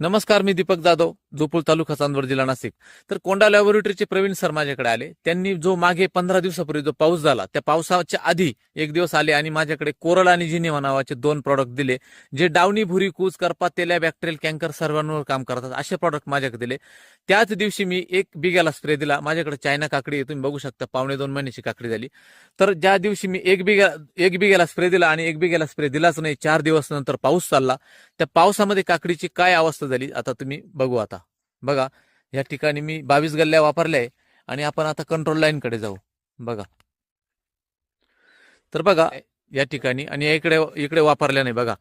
नमस्कार, मी दीपक जाधव, जोपूल तालुका चांदवड जिल्हा नाशिक. तर कोंडा लॅबोरेटरीचे प्रवीण सर माझ्याकडे आले. त्यांनी जो मागे 15 दिवसापूर्वी जो पाऊस झाला त्या पावसाच्या आधी एक दिवस आले आणि माझ्याकडे कोरल आणि जिनिवा नावाचे 2 प्रॉडक्ट दिले, जे डावणी, भुरी, कूज, करपा, तेल्या, बॅक्टेरियल, कॅन्कर सर्वांवर काम करतात. असे प्रॉडक्ट माझ्याकडे दिले. त्याच दिवशी मी 1 बिघ्याला स्प्रे दिला. माझ्याकडे चायना काकडी आहे, तुम्ही बघू शकता, 1.5-2 महिन्याची काकडी झाली. तर ज्या दिवशी मी 1 बिघ्याला स्प्रे दिला आणि 1 बिघ्याला स्प्रे दिलाच नाही, 4 दिवस नंतर पाऊस चालला. त्या पावसामध्ये काकडीची काय अवस्था झाली आता तुम्ही बघू. आता बघा, या ठिकाणी मी 22 गल्ल्या वापरल्या आहे आणि आपण आता कंट्रोल लाईन कडे जाऊ. बघा, तर बघा या ठिकाणी आणि इकडे इकडे वापरल्या नाही. बघा,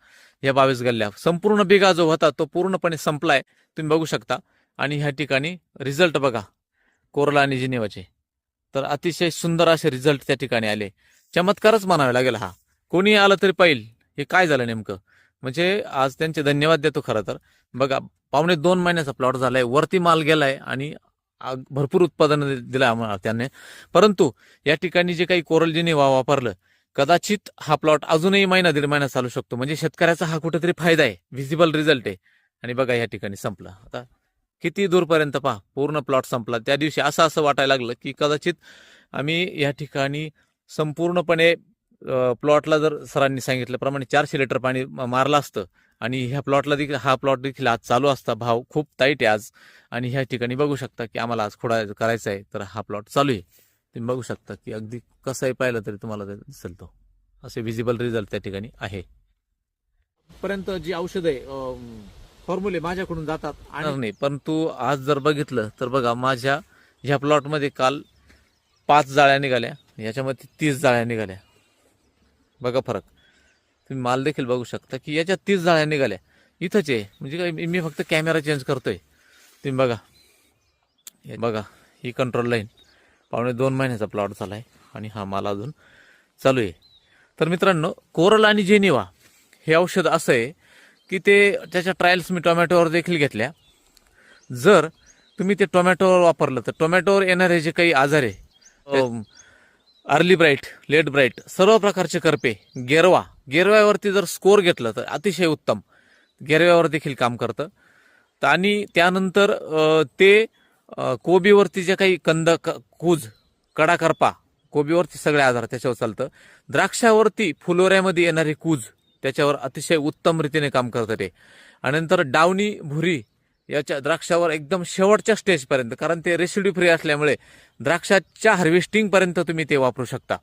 या 22 गल्ल्या संपूर्ण बिघा जो होता तो पूर्णपणे संपलाय, तुम्ही बघू शकता. आणि ह्या ठिकाणी रिझल्ट बघा कोरला आणि जिनेवाचे. तर अतिशय सुंदर असे रिझल्ट त्या ठिकाणी आले. चमत्कारच म्हणावे लागेल हा. कोणी आलं तरी पाहिजे हे काय झालं नेमकं. म्हणजे आज त्यांचे धन्यवाद देतो खरं तर. बघा, 1.5-2 महिन्याचा प्लॉट झालाय, वरती माल गेलाय आणि भरपूर उत्पादन दिलं आम्हाला त्याने. परंतु या ठिकाणी जे काही कोरल जिनिवा वापरलं, कदाचित हा प्लॉट अजूनही महिना 1.5 महिना चालू शकतो. म्हणजे शेतकऱ्याचा हा कुठेतरी फायदा आहे, व्हिजिबल रिझल्ट आहे. आणि बघा या ठिकाणी संपला. आता किती दूरपर्यंत पहा, पूर्ण प्लॉट संपला. त्या दिवशी असं वाटायला लागलं की कदाचित आम्ही या ठिकाणी संपूर्णपणे प्लॉटला जर सरांनी सांगितल्याप्रमाणे 400 लिटर पाणी मारलं असतं आणि ह्या प्लॉटला देखील, हा प्लॉट देखील आज चालू असता. भाव खूप टाईट आहे आज. आणि ह्या ठिकाणी बघू शकता की आम्हाला आज खोडा करायचा आहे, तर हा प्लॉट चालू आहे. तुम्ही बघू शकता की अगदी कसंही पाहिलं तरी तुम्हाला ते दिसेल, तो असे व्हिजिबल रिझल्ट त्या ठिकाणी आहे. पर्यंत जी औषध आहे, फॉर्म्युले माझ्याकडून जातात आणि नाही. परंतु आज जर बघितलं तर बघा, माझ्या ह्या प्लॉटमध्ये काल 5 जाळ्या निघाल्या, याच्यामध्ये 30 जाळ्या निघाल्या. बघा फरक. तुम्ही माल देखील बघू शकता की याच्यात 30 जाळ्या निघाल्या. इथंच आहे, म्हणजे काय, मी फक्त कॅमेरा चेंज करतोय. तुम्ही बघा, हे बघा, ही कंट्रोल लाईन 1.5-2 महिन्याचा प्लॉट झालाय आणि हा माल अजून चालू आहे. तर मित्रांनो, कोरल आणि जेनिवा हे औषध असं आहे की त्याच्या ट्रायल्स मी टोमॅटोवर देखील घेतल्या. जर तुम्ही ते टोमॅटोवर वापरलं तर टोमॅटोवर येणारे जे काही आजार आहे, अर्ली ब्राईट, लेट ब्राईट, सर्व प्रकारचे करपे, गेरव्यावरती जर स्कोर घेतलं तर अतिशय उत्तम. गेरव्यावर देखील काम करतं. आणि त्यानंतर ते कोबीवरती जे काही कूज, कडा, करपा, कोबीवरती सगळे आजार त्याच्यावर चालतं. द्राक्षावरती फुलोऱ्यामध्ये येणारे कूज, त्याच्यावर अतिशय उत्तम रीतीने काम करतं ते. आणि नंतर डावणी, भुरी याच्या द्राक्षावर एकदम शेवटच्या स्टेजपर्यंत, कारण ते रेसिड्यू फ्री असल्यामुळे द्राक्षाच्या हार्वेस्टिंग पर्यंत तुम्ही ते वापरू शकता.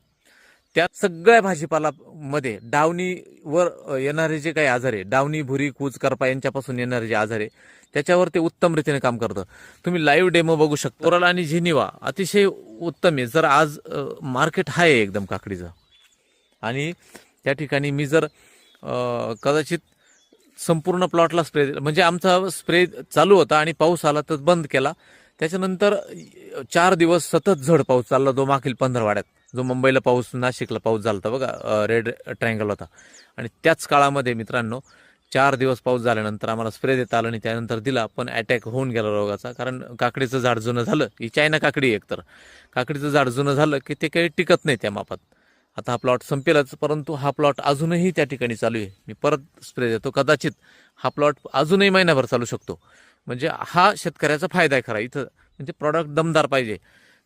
त्या सगळ्या भाजीपालामध्ये डावणीवर येणारे जे काही आजार आहे, डावणी, भुरी, कूज, करपा यांच्यापासून येणारे जे आजार आहे, त्याच्यावर ते उत्तम रीतीने काम करतं. तुम्ही लाईव्ह डेमो बघू शकता. कोरल आणि झिनिवा अतिशय उत्तम आहे. जर आज मार्केट हाय आहे एकदम काकडीचं. आणि त्या ठिकाणी मी जर कदाचित संपूर्ण प्लॉटला स्प्रे दिला, म्हणजे आमचा स्प्रे चालू होता आणि पाऊस आला तर बंद केला. त्याच्यानंतर 4 दिवस सतत झड पाऊस चालला, जो मागील 15 वाड्यात जो मुंबईला पाऊस, नाशिकला पाऊस झाला बघा, रेड ट्रायंगल होता. आणि त्याच काळामध्ये मित्रांनो 4 दिवस पाऊस झाल्यानंतर आम्हाला स्प्रे देता आला आणि त्यानंतर दिला, पण अटॅक होऊन गेला रोगाचा. कारण काकडीचं झाड जुनं झालं, ही चायना काकडी एकतर काकडीचं झाड जुनं झालं की ते काही टिकत नाही त्या मापात. आता हा प्लॉट संपेलच, परंतु हा प्लॉट अजूनही त्या ठिकाणी चालू आहे. मी परत स्प्रे देतो, कदाचित हा प्लॉट अजूनही महिनाभर चालू शकतो. म्हणजे हा शेतकऱ्याचा फायदा आहे खरा इथं. म्हणजे प्रॉडक्ट दमदार पाहिजे.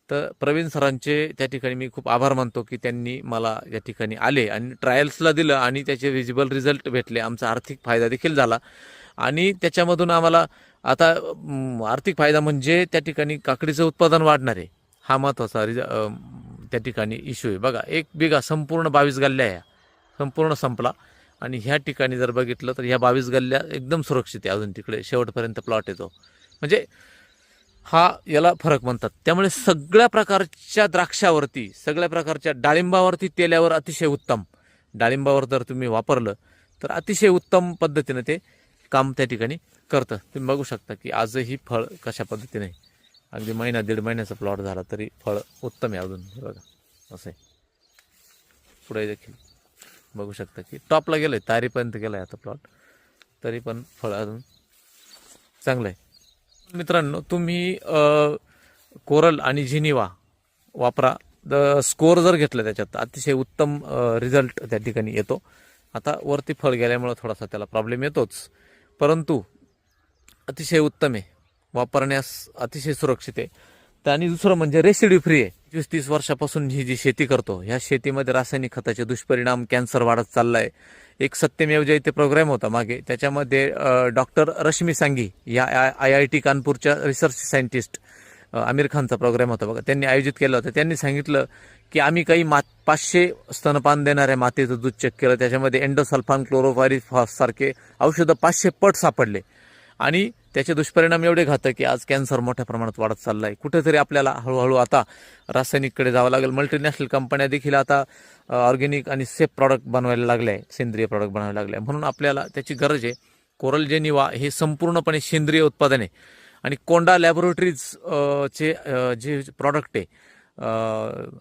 तर प्रवीण सरांचे त्या ठिकाणी मी खूप आभार मानतो की त्यांनी मला या ठिकाणी आले आणि ट्रायल्सला दिलं आणि त्याचे व्हिजिबल रिझल्ट भेटले. आमचा आर्थिक फायदा देखील झाला आणि त्याच्यामधून आम्हाला आता आर्थिक फायदा म्हणजे त्या ठिकाणी काकडीचं उत्पादन वाढणार आहे, हा महत्त्वाचा त्या ठिकाणी इश्यू आहे. बघा, 1 बिघा संपूर्ण 22 गल्ल्या आहे, संपूर्ण संपला. आणि ह्या ठिकाणी जर बघितलं तर ह्या 22 गल्ल्या एकदम सुरक्षित आहे, अजून तिकडे शेवटपर्यंत प्लॉट येतो. म्हणजे हा याला फरक म्हणतात. त्यामुळे सगळ्या प्रकारच्या द्राक्षावरती, सगळ्या प्रकारच्या डाळिंबावरती, तेल्यावर अतिशय उत्तम. डाळिंबावर जर तुम्ही वापरलं तर अतिशय उत्तम पद्धतीने ते काम त्या ठिकाणी करतं. तुम्ही बघू शकता की आजही फळ कशा पद्धतीने, अगदी महिना 1.5 महिन्याचा प्लॉट झाला तरी फळ उत्तम आहे अजून. बघा असं आहे. पुढे देखील बघू शकता की टॉपला गेलंय, तारीपर्यंत गेलाय आता प्लॉट, तरी पण फळ अजून चांगलं आहे. मित्रांनो, तुम्ही कोरल आणि झिनिवा वापरा. स्कोर जर घेतलं त्याच्यात अतिशय उत्तम रिझल्ट त्या ठिकाणी येतो. आता वरती फळ गेल्यामुळे थोडासा त्याला प्रॉब्लेम येतोच, परंतु अतिशय उत्तम आहे, वापरण्यास अतिशय सुरक्षित आहे. तर आणि दुसरं म्हणजे रेसिड्यू फ्री आहे. 25-30 वर्षापासून ही जी शेती करतो, ह्या शेतीमध्ये रासायनिक खताचे दुष्परिणाम, कॅन्सर वाढत चाललाय. एक सत्यमेव जयते प्रोग्राम होता मागे, त्याच्यामध्ये डॉक्टर रश्मी सांगी या IIT कानपूरच्या रिसर्च सायंटिस्ट, आमिर खानचा प्रोग्राम होता बघा, त्यांनी आयोजित केला होता. त्यांनी सांगितलं की आम्ही काही 500 स्तनपान देणाऱ्या मातेचं दूध चेक केलं, त्याच्यामध्ये एंडोसल्फान, क्लोरोफायरिफॉस सारखे औषधं 500 पट सापडले आणि त्याचे दुष्परिणाम एवढे घातक की आज कॅन्सर मोठ्या प्रमाणात वाढत चाललाय. कुठेतरी आपल्याला हळूहळू आता रासायनिककडे जावं लागेल. मल्टीनॅशनल कंपन्या देखील आता ऑर्गॅनिक आणि सेफ प्रॉडक्ट बनवायला लागल्या आहे, सेंद्रिय प्रॉडक्ट बनवायला लागले, म्हणून आपल्याला त्याची गरज आहे. कोरल जेनिवा हे संपूर्णपणे सेंद्रिय उत्पादन आहे आणि कोंडा लॅबोरेटरीज चे जे प्रॉडक्ट आहे,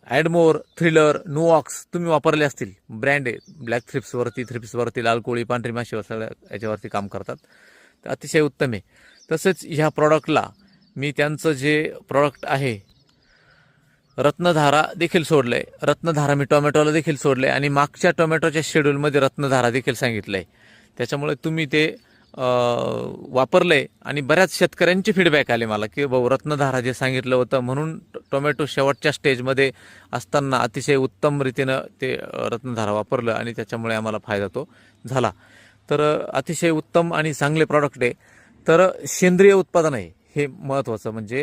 ॲडमोर, थ्रिलर, नुऑक्स तुम्ही वापरले असतील, ब्रँड आहे, ब्लॅक थ्रिप्सवरती, लाल कोळी, पांढरी माशीवर सगळ्या याच्यावरती काम करतात. तर अतिशय उत्तम आहे. तसंच ह्या प्रॉडक्टला मी त्यांचं जे प्रॉडक्ट आहे रत्नधारा देखील सोडलंय. रत्नधारा मी टोमॅटोला देखील सोडलंय आणि मागच्या टोमॅटोच्या शेड्यूलमध्ये रत्नधारा देखील सांगितलंय. त्याच्यामुळे तुम्ही ते वापरलंय आणि बऱ्याच शेतकऱ्यांचे फीडबॅक आले मला की भाऊ रत्नधारा जे सांगितलं होतं म्हणून टोमॅटो शेवटच्या स्टेजमध्ये असताना अतिशय उत्तम रीतीनं ते रत्नधारा वापरलं आणि त्याच्यामुळे आम्हाला फायदा तो झाला. तर अतिशय उत्तम आणि चांगले प्रॉडक्ट आहे. तर सेंद्रिय उत्पादन आहे हे महत्त्वाचं, म्हणजे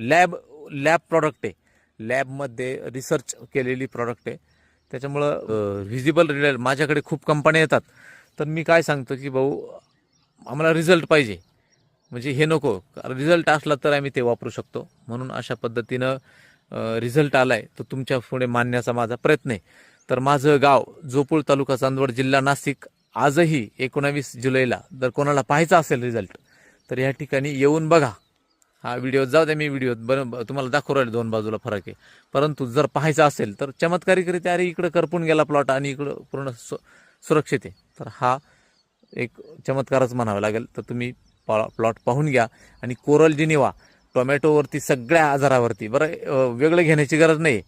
लॅब प्रॉडक्ट आहे, लॅबमध्ये रिसर्च केलेली प्रॉडक्ट आहे. त्याच्यामुळं व्हिजिबल रिझल्ट, माझ्याकडे खूप कंपन्या येतात तर मी काय सांगतो की भाऊ आम्हाला रिझल्ट पाहिजे, म्हणजे हे नको, रिझल्ट असला तर आम्ही ते वापरू शकतो. म्हणून अशा पद्धतीनं रिझल्ट आलाय तर तुमच्या पुढे मांडण्याचा माझा प्रयत्न आहे. तर माझं गाव जोपूळ, तालुका चांदवड, जिल्हा नाशिक. आजही 19 जुलैला जर कोणाला पाहायचा असेल रिझल्ट तर या ठिकाणी येऊन बघा. हा व्हिडिओ जाऊ द्या, मी व्हिडिओ तुम्हाला दाखवू राहिले, दोन बाजूला फरक आहे. परंतु जर पाहायचा असेल तर चमत्कारिकरित्या अरे इकडं करपून गेला प्लॉट आणि इकडं पूर्ण सुरक्षित आहे, तर हा एक चमत्कारच म्हणावा लागेल. तर तुम्ही प्लॉट पाहून घ्या. आणि कोरल जेनिवा टोमॅटोवरती सगळ्या आजारावरती, बरं वेगळं घेण्याची गरज नाही.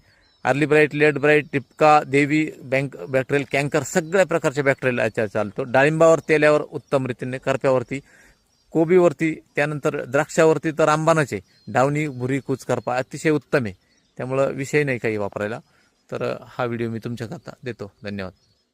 अर्ली ब्राईट, लेट ब्राईट, टिपका, देवी, बॅक्टेरियल कॅन्कर, सगळ्या प्रकारच्या बॅक्टेरियल चालतो. डाळिंबावर, तेल्यावर उत्तम रीतीने, करप्यावरती, कोबीवरती, त्यानंतर द्राक्षावरती तर रामबाणच आहे. डावणी, भुरी, कूच, करपा अतिशय उत्तम आहे. त्यामुळं विषय नाही काही वापरायला. तर हा व्हिडिओ मी तुमच्याकरता देतो. धन्यवाद.